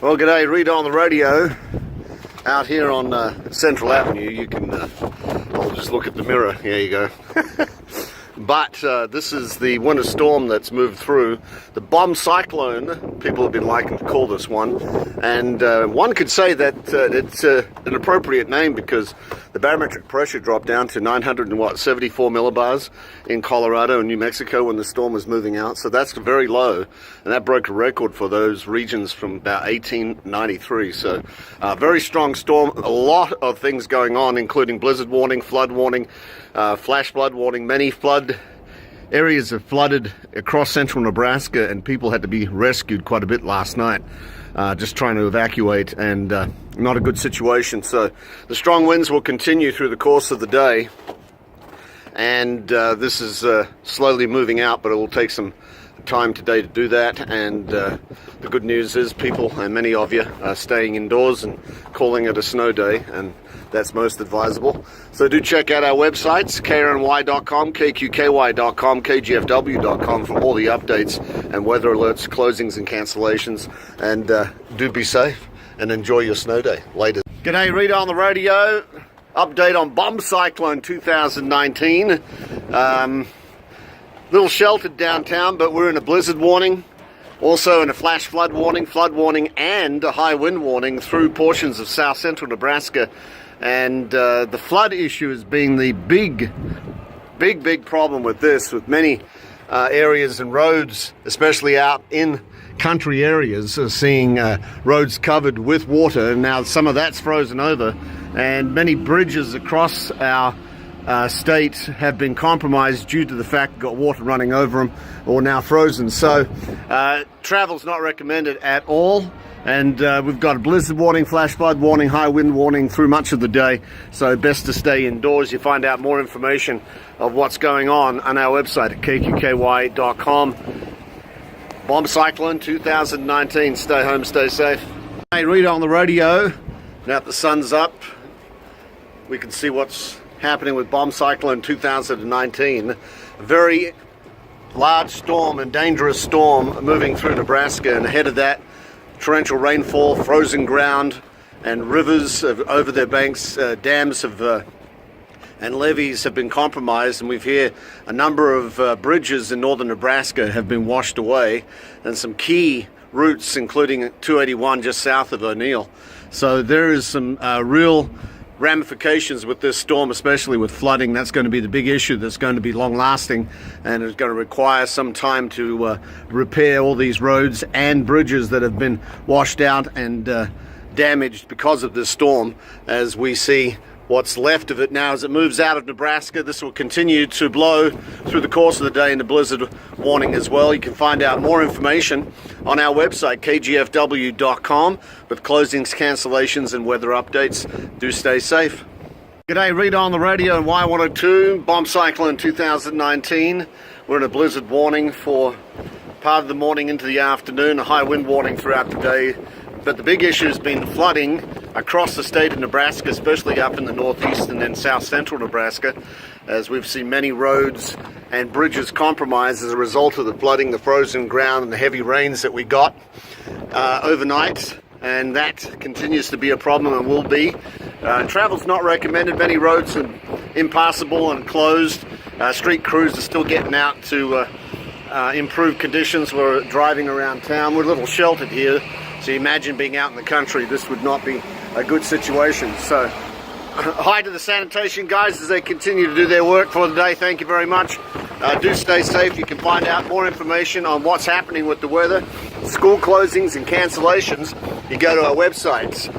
Well, g'day, Reido on the radio. Out here on Central Avenue, you can, I'll just look at the mirror, there you go. But this is the winter storm that's moved through. The bomb cyclone, people have been liking to call this one. And one could say that it's an appropriate name because the barometric pressure dropped down to 974 millibars in Colorado and New Mexico when the storm was moving out. So that's very low. And that broke a record for those regions from about 1893. So very strong storm, a lot of things going on, including blizzard warning, flood warning, flash flood warning. Many flood areas have flooded across central Nebraska, and people had to be rescued quite a bit last night, just trying to evacuate, and not a good situation. So the strong winds will continue through the course of the day, and this is slowly moving out, but it will take some time today to do that. And the good news is people, and many of you, are staying indoors and calling it a snow day, and that's most advisable. So do check out our websites, krny.com, kqky.com, kgfw.com for all the updates and weather alerts, closings and cancellations. And do be safe and enjoy your snow day. Later. G'day, Reido on the radio. Update on Bomb Cyclone 2019. Little sheltered downtown, but we're in a blizzard warning. Also in a flash flood warning, and a high wind warning through portions of south central Nebraska. And the flood issue has been the big problem with this, with many areas and roads, especially out in country areas, seeing roads covered with water. And now some of that's frozen over, and many bridges across our state have been compromised due to the fact we've got water running over them or now frozen. So travel's not recommended at all. And we've got a blizzard warning, flash flood warning, high wind warning through much of the day. So best to stay indoors. You find out more information of what's going on our website at kqky.com. Bomb Cyclone 2019. Stay home, stay safe. Hey, Reido on the radio. Now that the sun's up, we can see what's happening with Bomb Cyclone 2019. A very large storm and dangerous storm moving through Nebraska, and ahead of that, torrential rainfall, frozen ground, and rivers over their banks, dams and levees have been compromised, and we've here a number of bridges in northern Nebraska have been washed away, and some key routes, including 281 just south of O'Neill. So there is some real ramifications with this storm, especially with flooding. That's going to be the big issue that's going to be long lasting, and it's going to require some time to repair all these roads and bridges that have been washed out and damaged because of this storm. As we see what's left of it now as it moves out of Nebraska, this will continue to blow through the course of the day into blizzard warning as well. You can find out more information on our website, kgfw.com, with closings, cancellations, and weather updates. Do stay safe. G'day, Reido on the radio and Y102, Bomb Cyclone 2019. We're in a blizzard warning for part of the morning into the afternoon, a high wind warning throughout the day. But the big issue has been flooding across the state of Nebraska, especially up in the northeast and then south central Nebraska, as we've seen many roads and bridges compromised as a result of the flooding, the frozen ground, and the heavy rains that we got overnight. And that continues to be a problem and will be. Travel's not recommended. Many roads are impassable and closed. Street crews are still getting out to improve conditions. We're driving around town. We're a little sheltered here. So you imagine being out in the country, this would not be a good situation. So hi to the sanitation guys as they continue to do their work for the day. Thank you very much. Do stay safe. You can find out more information on what's happening with the weather, school closings and cancellations. You go to our websites,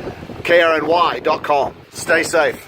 krny.com. Stay safe.